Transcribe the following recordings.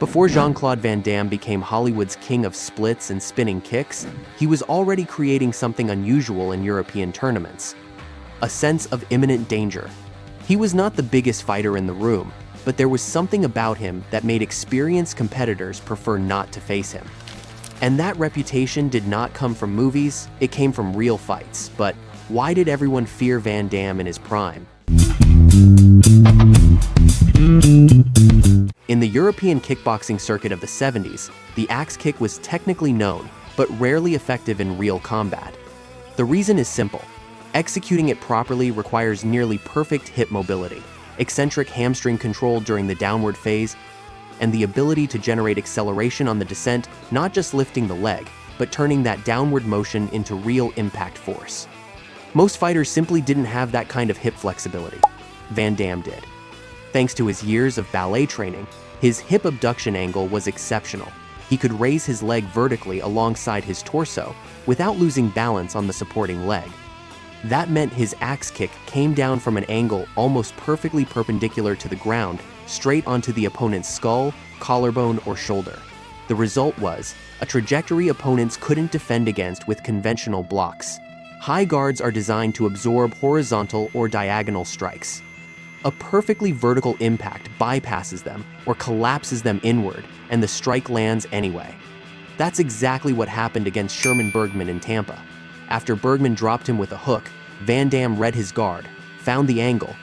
Before Jean-Claude Van Damme became Hollywood's king of splits and spinning kicks, he was already creating something unusual in European tournaments: a sense of imminent danger. He was not the biggest fighter in the room, but there was something about him that made experienced competitors prefer not to face him. And that reputation did not come from movies, it came from real fights. But why did everyone fear Van Damme in his prime? In the European kickboxing circuit of the 70s, the axe kick was technically known, but rarely effective in real combat. The reason is simple. Executing it properly requires nearly perfect hip mobility, eccentric hamstring control during the downward phase, and the ability to generate acceleration on the descent, not just lifting the leg, but turning that downward motion into real impact force. Most fighters simply didn't have that kind of hip flexibility. Van Damme did. Thanks to his years of ballet training, his hip abduction angle was exceptional. He could raise his leg vertically alongside his torso without losing balance on the supporting leg. That meant his axe kick came down from an angle almost perfectly perpendicular to the ground, straight onto the opponent's skull, collarbone, or shoulder. The result was a trajectory opponents couldn't defend against with conventional blocks. High guards are designed to absorb horizontal or diagonal strikes. A perfectly vertical impact bypasses them or collapses them inward, and the strike lands anyway. That's exactly what happened against Sherman Bergman in Tampa. After Bergman dropped him with a hook, Van Damme read his guard, found the angle,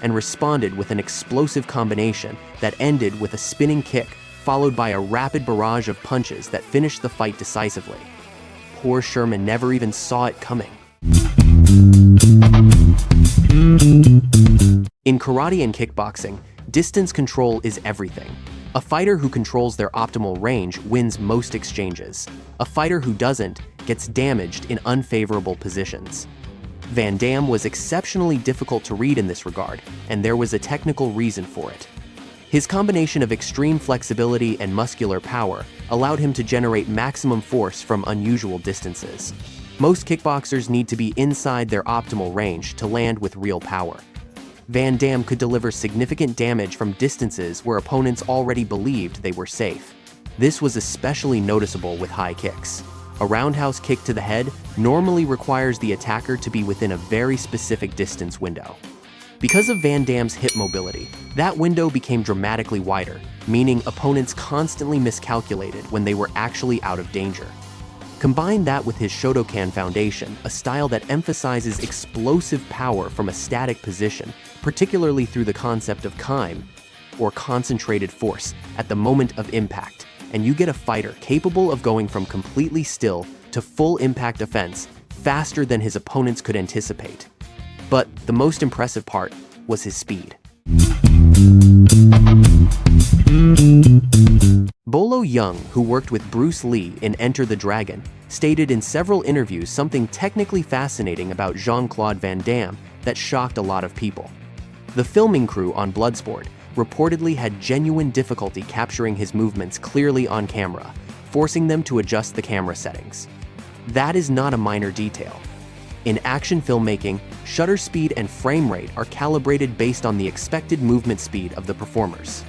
and responded with an explosive combination that ended with a spinning kick, followed by a rapid barrage of punches that finished the fight decisively. Poor Sherman never even saw it coming. In karate and kickboxing, distance control is everything. A fighter who controls their optimal range wins most exchanges. A fighter who doesn't gets damaged in unfavorable positions. Van Damme was exceptionally difficult to read in this regard, and there was a technical reason for it. His combination of extreme flexibility and muscular power allowed him to generate maximum force from unusual distances. Most kickboxers need to be inside their optimal range to land with real power. Van Damme could deliver significant damage from distances where opponents already believed they were safe. This was especially noticeable with high kicks. A roundhouse kick to the head normally requires the attacker to be within a very specific distance window. Because of Van Damme's hip mobility, that window became dramatically wider, meaning opponents constantly miscalculated when they were actually out of danger. Combine that with his Shotokan foundation, a style that emphasizes explosive power from a static position, particularly through the concept of kaim, or concentrated force, at the moment of impact, and you get a fighter capable of going from completely still to full impact offense faster than his opponents could anticipate. But the most impressive part was his speed. Bolo Yeung, who worked with Bruce Lee in Enter the Dragon, stated in several interviews something technically fascinating about Jean-Claude Van Damme that shocked a lot of people. The filming crew on Bloodsport reportedly had genuine difficulty capturing his movements clearly on camera, forcing them to adjust the camera settings. That is not a minor detail. In action filmmaking, shutter speed and frame rate are calibrated based on the expected movement speed of the performers.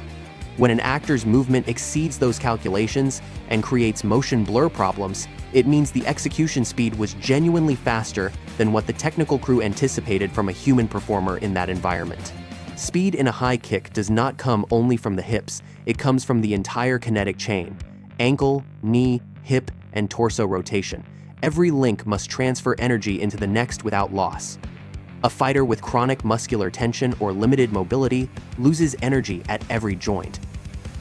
When an actor's movement exceeds those calculations and creates motion blur problems, it means the execution speed was genuinely faster than what the technical crew anticipated from a human performer in that environment. Speed in a high kick does not come only from the hips, it comes from the entire kinetic chain: ankle, knee, hip, and torso rotation. Every link must transfer energy into the next without loss. A fighter with chronic muscular tension or limited mobility loses energy at every joint.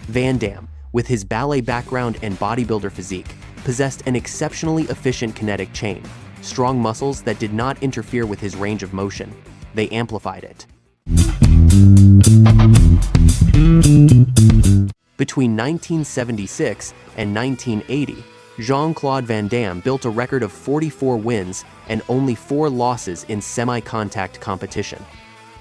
Van Damme, with his ballet background and bodybuilder physique, possessed an exceptionally efficient kinetic chain, strong muscles that did not interfere with his range of motion. They amplified it. Between 1976 and 1980, Jean-Claude Van Damme built a record of 44 wins and only 4 losses in semi-contact competition.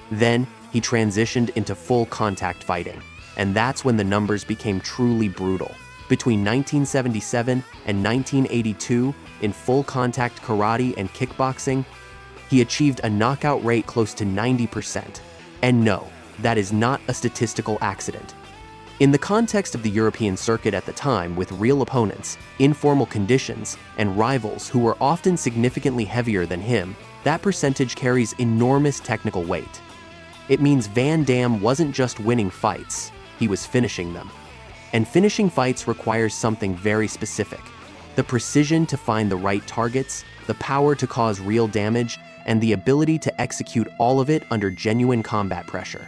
Then, he transitioned into full contact fighting, and that's when the numbers became truly brutal. Between 1977 and 1982, in full contact karate and kickboxing, he achieved a knockout rate close to 90%. And no, that is not a statistical accident. In the context of the European circuit at the time, with real opponents, informal conditions, and rivals who were often significantly heavier than him, that percentage carries enormous technical weight. It means Van Damme wasn't just winning fights, he was finishing them. And finishing fights requires something very specific: the precision to find the right targets, the power to cause real damage, and the ability to execute all of it under genuine combat pressure.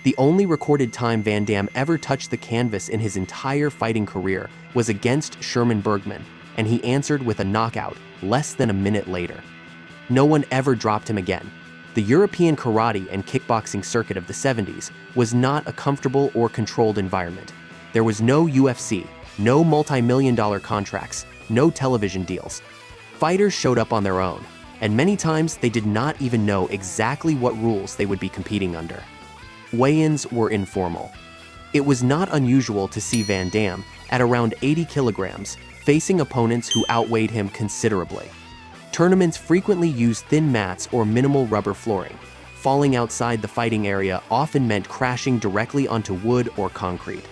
The only recorded time Van Damme ever touched the canvas in his entire fighting career was against Sherman Bergman, and he answered with a knockout less than a minute later. No one ever dropped him again. The European karate and kickboxing circuit of the 70s was not a comfortable or controlled environment. There was no UFC, no multi-million-dollar contracts, no television deals. Fighters showed up on their own, and many times they did not even know exactly what rules they would be competing under. Weigh-ins were informal. It was not unusual to see Van Damme, at around 80 kilograms, facing opponents who outweighed him considerably. Tournaments frequently used thin mats or minimal rubber flooring. Falling outside the fighting area often meant crashing directly onto wood or concrete.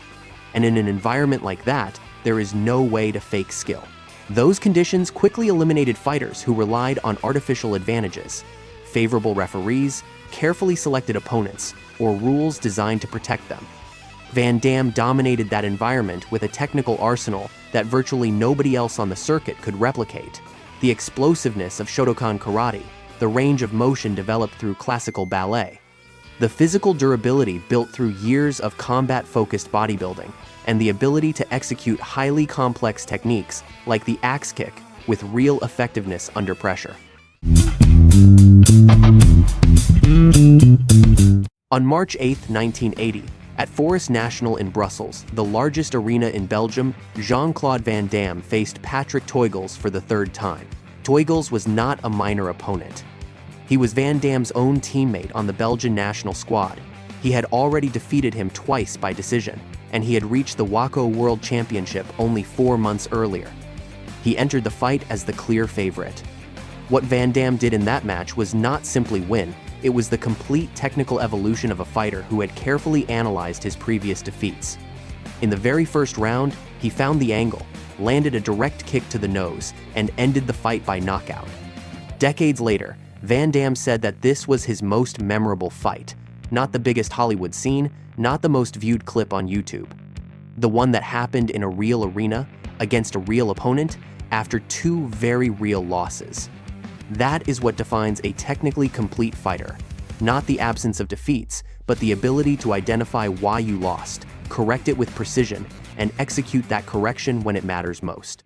And in an environment like that, there is no way to fake skill. Those conditions quickly eliminated fighters who relied on artificial advantages, favorable referees, carefully selected opponents, or rules designed to protect them. Van Damme dominated that environment with a technical arsenal that virtually nobody else on the circuit could replicate. The explosiveness of Shotokan karate, the range of motion developed through classical ballet, the physical durability built through years of combat-focused bodybuilding, and the ability to execute highly complex techniques like the axe kick with real effectiveness under pressure. On March 8, 1980, at Forest National in Brussels, the largest arena in Belgium, Jean-Claude Van Damme faced Patrick Teugels for the third time. Teugels was not a minor opponent. He was Van Damme's own teammate on the Belgian national squad. He had already defeated him twice by decision, and he had reached the WACO World Championship only 4 months earlier. He entered the fight as the clear favorite. What Van Damme did in that match was not simply win, it was the complete technical evolution of a fighter who had carefully analyzed his previous defeats. In the very first round, he found the angle, landed a direct kick to the nose, and ended the fight by knockout. Decades later, Van Damme said that this was his most memorable fight, not the biggest Hollywood scene, not the most viewed clip on YouTube. The one that happened in a real arena, against a real opponent, after 2 very real losses. That is what defines a technically complete fighter. Not the absence of defeats, but the ability to identify why you lost, correct it with precision, and execute that correction when it matters most.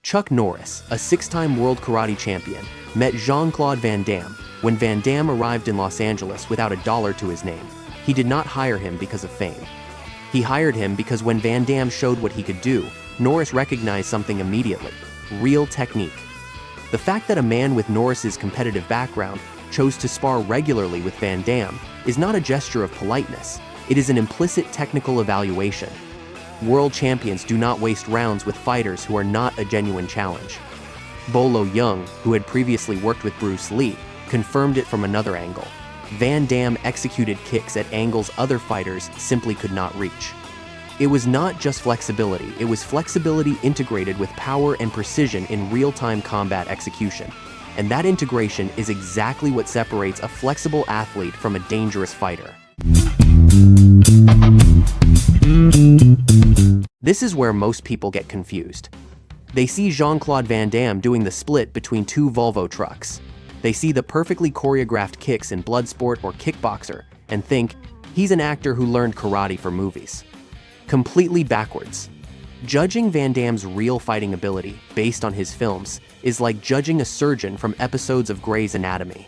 Chuck Norris, a 6-time world karate champion, met Jean-Claude Van Damme when Van Damme arrived in Los Angeles without a dollar to his name. He did not hire him because of fame. He hired him because when Van Damme showed what he could do, Norris recognized something immediately: real technique. The fact that a man with Norris's competitive background chose to spar regularly with Van Damme is not a gesture of politeness, it is an implicit technical evaluation. World champions do not waste rounds with fighters who are not a genuine challenge. Bolo Yeung, who had previously worked with Bruce Lee, confirmed it from another angle. Van Damme executed kicks at angles other fighters simply could not reach. It was not just flexibility, it was flexibility integrated with power and precision in real-time combat execution. And that integration is exactly what separates a flexible athlete from a dangerous fighter. This is where most people get confused. They see Jean-Claude Van Damme doing the split between 2 Volvo trucks. They see the perfectly choreographed kicks in Bloodsport or Kickboxer and think, he's an actor who learned karate for movies. Completely backwards. Judging Van Damme's real fighting ability based on his films is like judging a surgeon from episodes of Grey's Anatomy.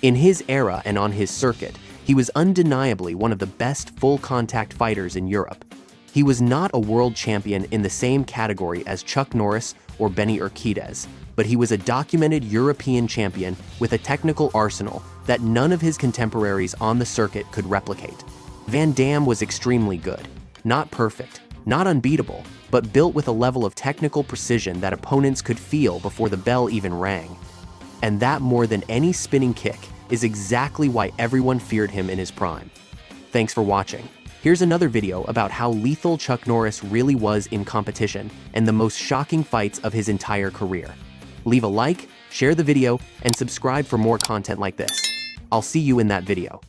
In his era and on his circuit, he was undeniably one of the best full-contact fighters in Europe. He was not a world champion in the same category as Chuck Norris or Benny Urquidez, but he was a documented European champion with a technical arsenal that none of his contemporaries on the circuit could replicate. Van Damme was extremely good. Not perfect, not unbeatable, but built with a level of technical precision that opponents could feel before the bell even rang. And that more than any spinning kick, is exactly why everyone feared him in his prime. Thanks for watching. Here's another video about how lethal Chuck Norris really was in competition and the most shocking fights of his entire career. Leave a like, share the video, and subscribe for more content like this. I'll see you in that video.